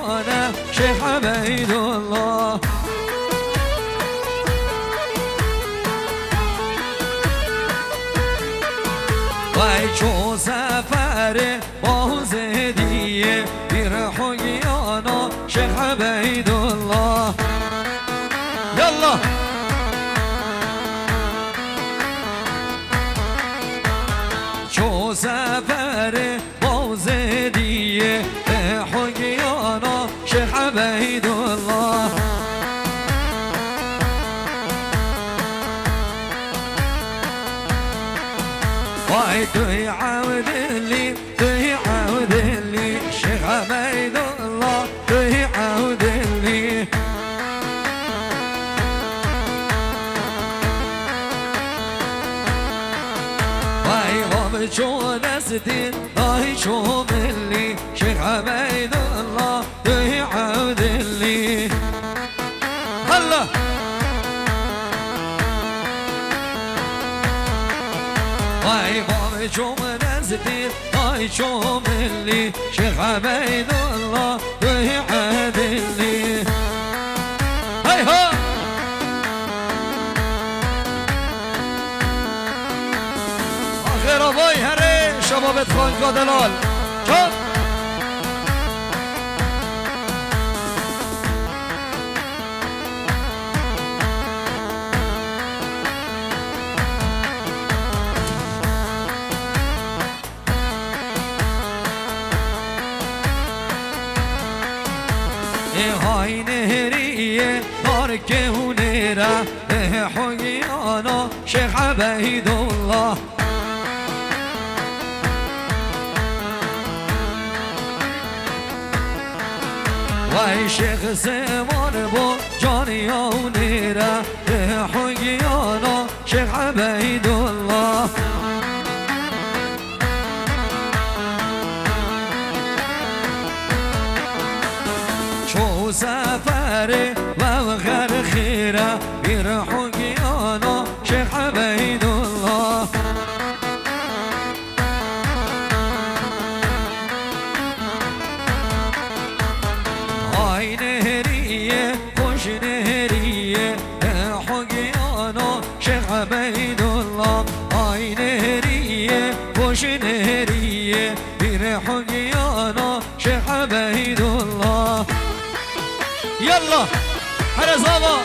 حقیانه شیخ عبیدالله وای چو سفر باز دیه بیر حقیانه شیخ عبیدالله یالله چو سفر باز دیه حقیانه شیخ عبیدالله وای توی عود لي توی عود لي شيخ عبیدالله توی عود لي وای غاب چون استین وای چون ملی شيخ عبیدالله توی عود لي هلا وای باب چوم نزدی وای چوم اللي شيخ عبیدالله توی عدلی هی ها آخر آبای هره شبابت خانقاه دلال چون های نهریه دار که هنره حقیانا شیخ عبیدالله وای شیخ زمان با جانی هنره حقیانا شیخ عبیدالله چو سفر و غر خیره بیر حقیانا شیخ عبیدالله های نهریه خوش نهریه حقیانا شیخ عبیدالله های نهریه خوش نهریه بیر حقیانا شیخ عبیدالله يلا هلا زابا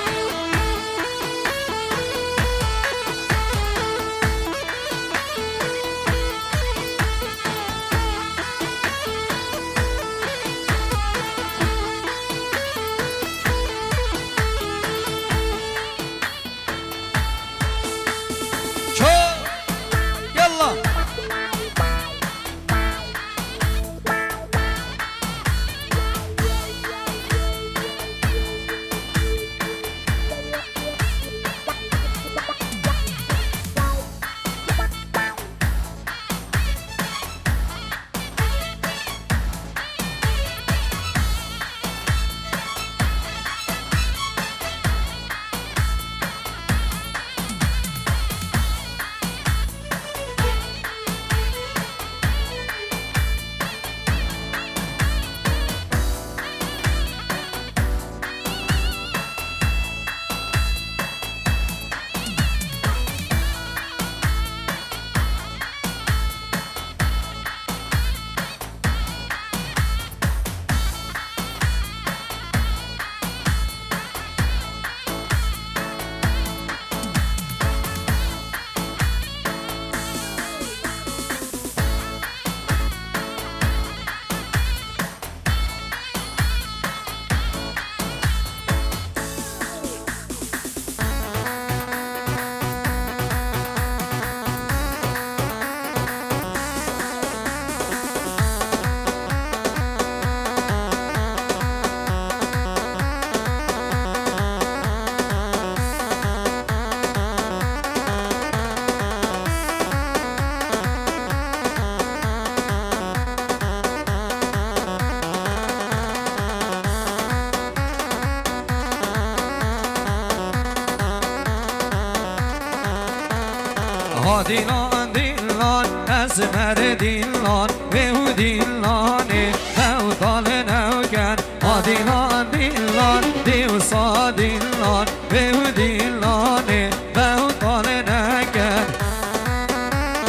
ديلان ديلان أسمر ديلان بهو ديلاني أو طال نوكان ديلان ديلان دي وصا ديلان بيو ديلاني بيو طالنا كان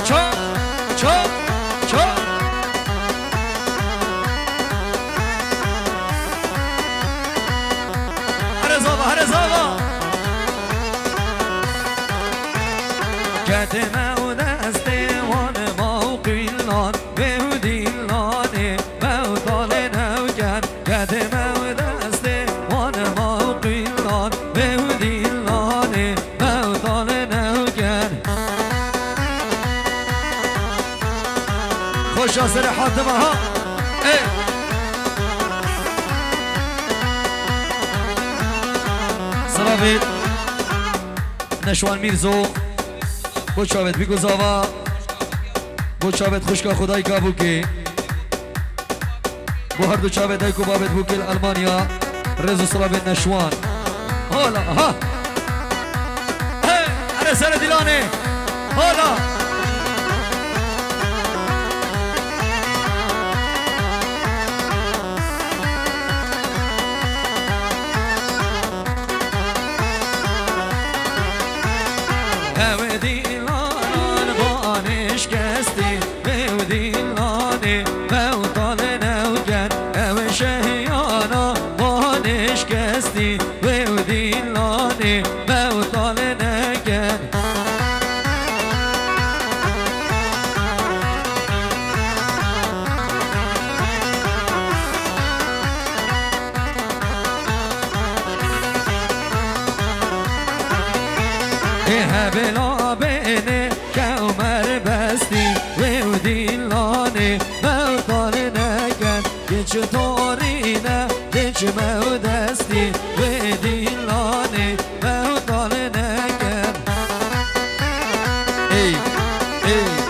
شوف شوف شوف هرزابا هرزابا كاتما ودستي وانا موقيلان بيو ديلاني بيو طالنا وكان كاتما ودستي وانا موقيلان بيو ديلاني بيو طالنا وكان خوش أسر حاتمها ايه سلامت نشوان میرزو بو چاوت بگو زاوا بو چاوت خوشکا خدای کابو که بو هر دو چاوت دایکو بابت بوکل المانیا رزو سلامت نشوان هالا ها هی اره سر دیلانه هالا بلا بيني كعمر بستي وديلاني موطن نكن ديش طورينا ديش مودستي وديلاني موطن نكن اي اي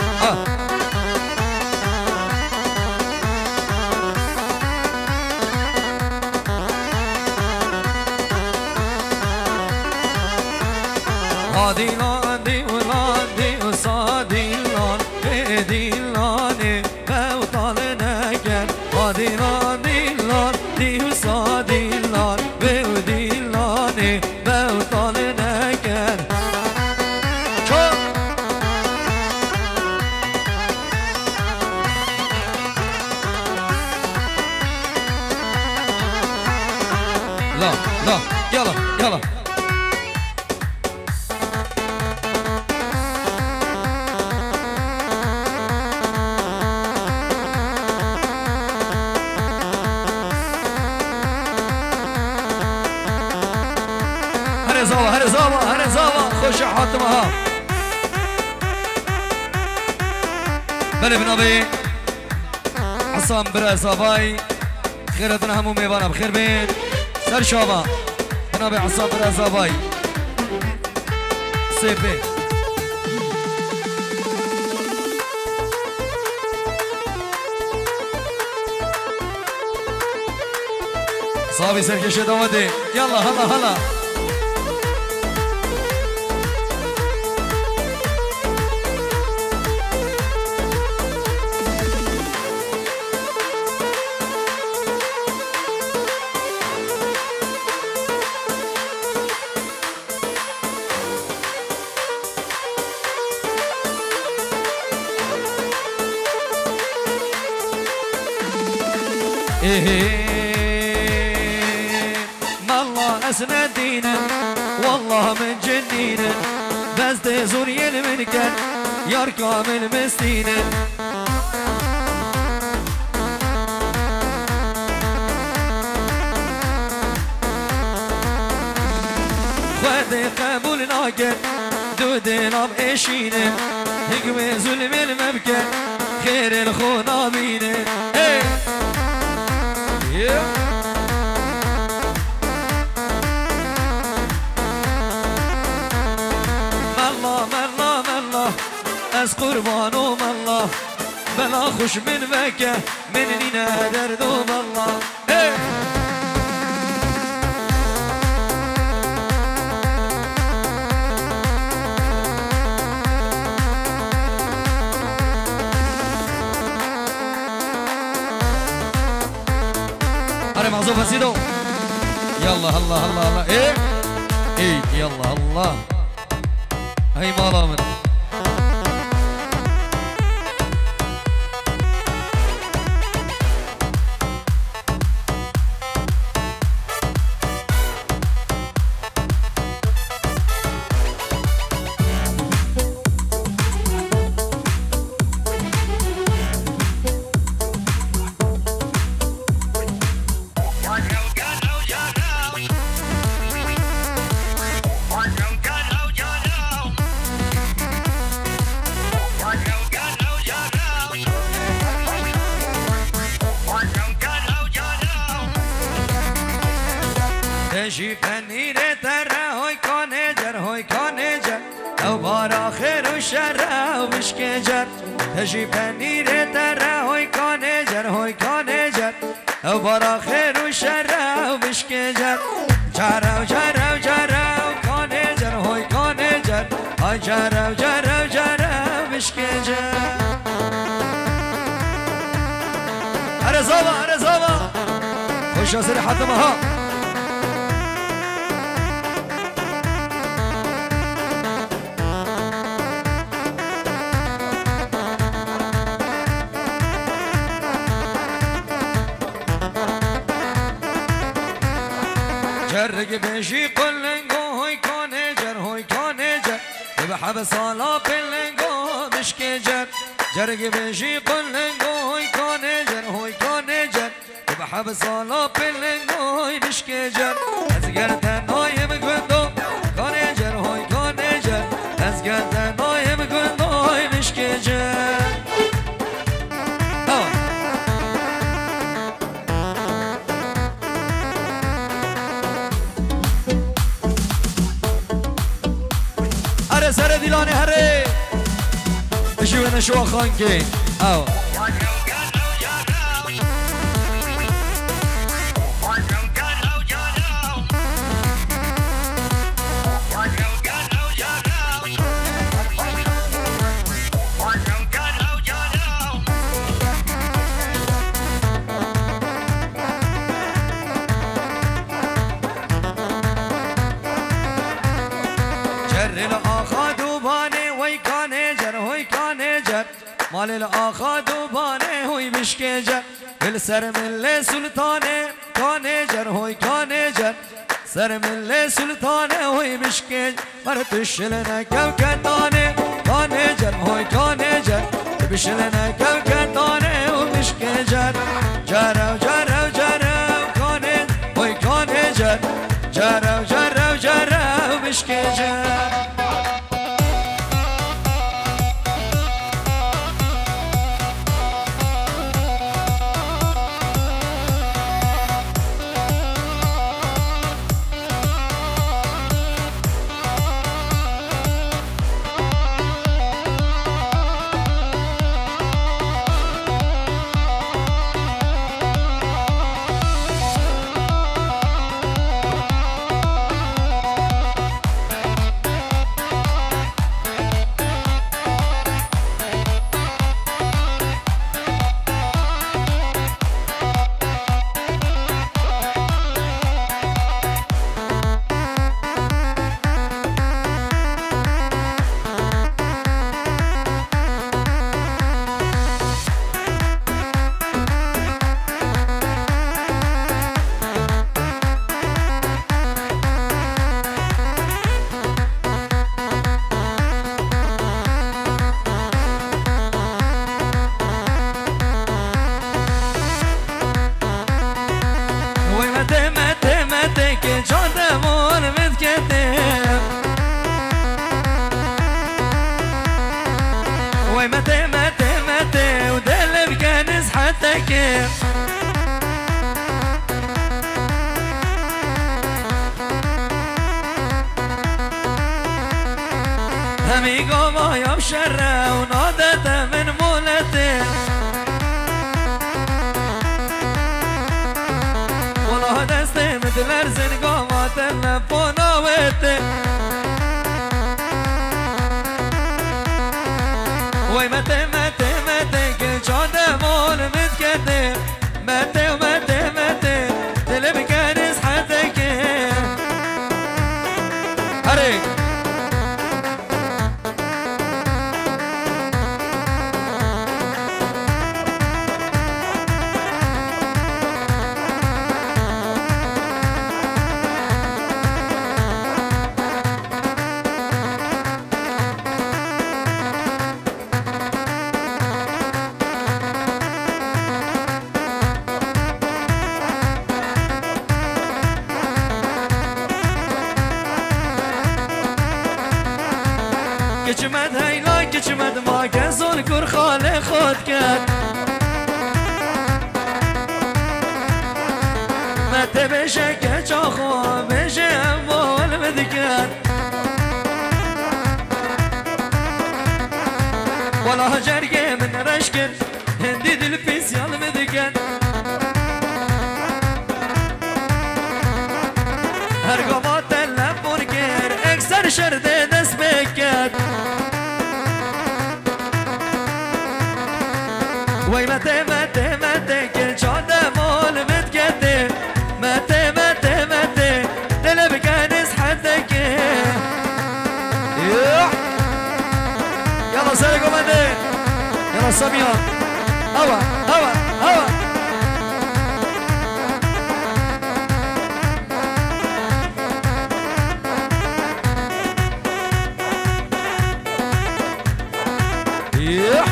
ديلان ديولان ديوصا ديلان ديلاني موطالنا كان ديلان ديلان ديوصا ديلان ديلاني موطالنا كان لا لا يلا يلا هرزاوا خوش حاتمها بله بنابي عصام برزاوي خيرتنا همو ميوانا بخير بين سر شابا بنابي عصام برزاوي سيبي صافي سركش دوادي يلا هلا هلا والله اسندينا والله من جنينا بس تزور المنكر يركب المسينا خذ قبول ناقر دودنا بإشينا هجم ظلم المبكر خير الخونا بينا از قربانم الله بلا خوش من مکه من نینا دردم الله رزو فسيدو يلا الله الله الله ايه ايه يلا الله هي مالا من تجي فنينة ترى هوي كونجر هوي كونجر لو بارا خير وشر ومش كجر تجي فنينة ترى هوي كونجر هوي كونجر لو بارا خير وشر ومش كجر جرى وجرى وجرى كونجر هوي كونجر هاي جرى وجرى وجرى ومش كجر أرزوبة أرزوبة خش أصير حتى مها جرق بيجي قلنقو هوي كونجر هوي كونجر بحب صالا بلنقو مش كجر جرق بيجي قلنقو هوي كونجر هوي كونجر بحب صالا بلنقو مش كجر أزقرت نايم قندو كونجر هوي كونجر أزقرت نايم قندو مش كجر سر دیلانه هره بشو نشو خان که او مال الآخا دوبانه هوی بشکجر دل سر مل سلطانه کانجر هوی کانجر سر مل سلطانه هوی بشکجر مر تشل نکو کتانه کانجر هوی کانجر بشل نکو کتانه هوی بشکجر جرو جرو جرو کانه هوی کانجر جرو جرو جرو بشکجر هميقو ما يبشر ونادت من مولته والله دستي مثل ارزن قامات اللفونا ويته وي متى متى متى كل جان مول متكتر متى ومتى متى كجمد هيلا كجمد ما كزون كور خالي خود كات ما تبشك كجاخو بشي أمول مذكات والله جرقي من رشكن هندي دل فيسيال مذكات هرقومات تلفون كير اكسر شردي دس بكات وي متى متى متى كل شاد مول متكتي متى متى متى دلب كانس حدك يلا سرقوا مدي يلا سميان هوا هوا هوا يلا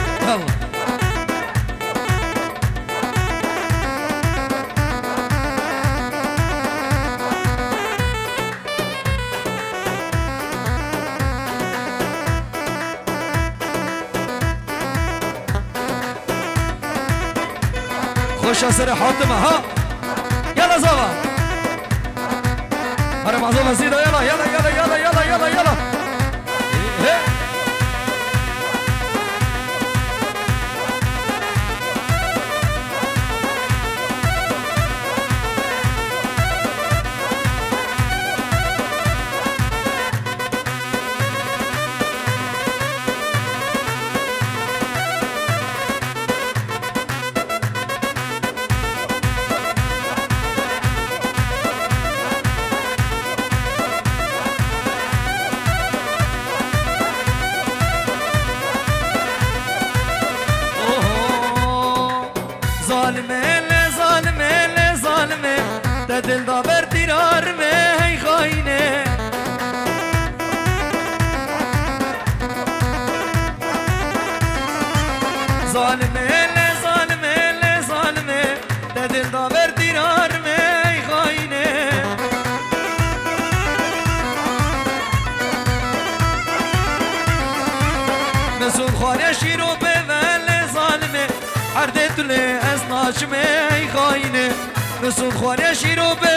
خوش سر حاتمه ها يلا زوا هرم عزومه زيدة يلا يلا يلا يلا يلا يلا يلا دل دابر دیرار می خاینه ظالمه ظالمه ظالمه دل دابر دیرار می خاینه مسون خواره شیرو به ول ظالمه هر دل از ناچ می خاینه مسون خواره شیرو به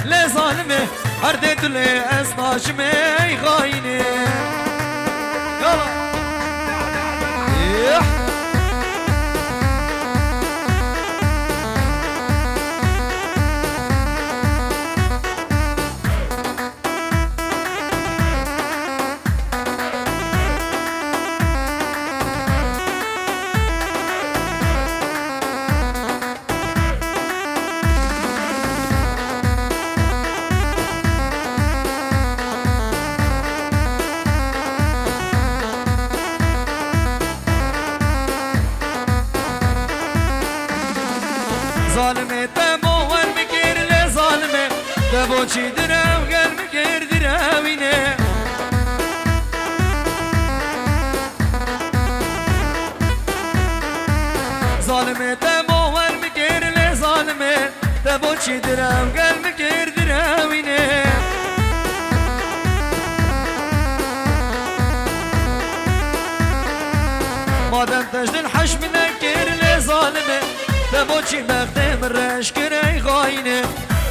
لظالمه هر دل از ناچمه خاینه یالا ظالمه تموال مكير لظالمه تبوشي دراو قال مكير دراوينه ظالمه تموال مكير لظالمه تبوشي دراو قال مكير دراوينه مادام تجد حش منكر لظالمه تبوشي بختم الرشكري خاينه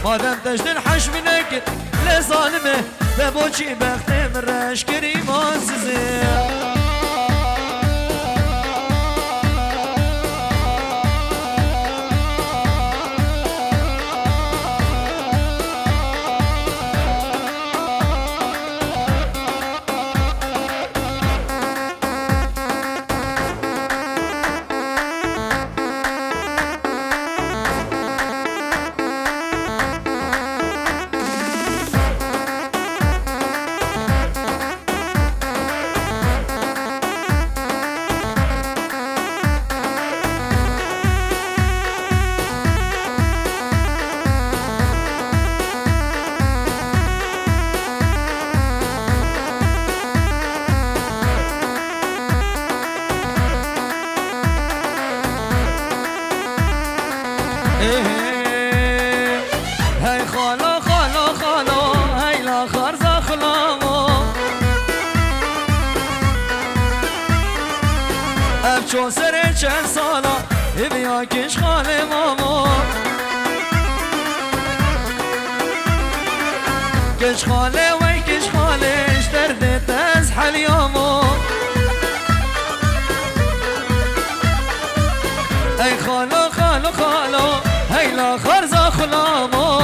مادام تجد حش منكر لظالمه تبوشي بختم الرشكري ماززه چند سالا بیا کش خاله ماما کش خاله وی کش خاله اشتردت از حلیامو ای خالو خالو خالو هیلا خرزا خلامو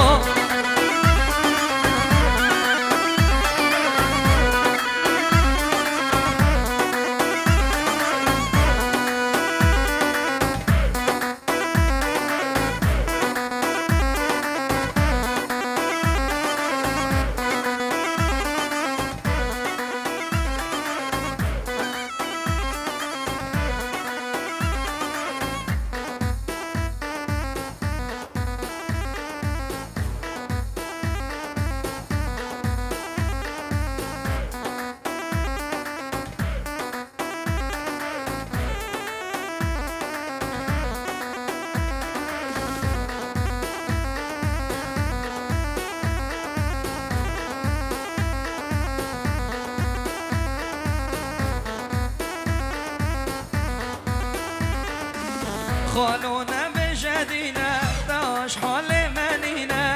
خالونا بجدينا داش حالي منينا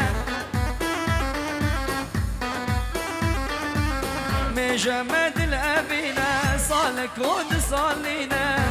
مجمد الأبينا صالك ود صالينا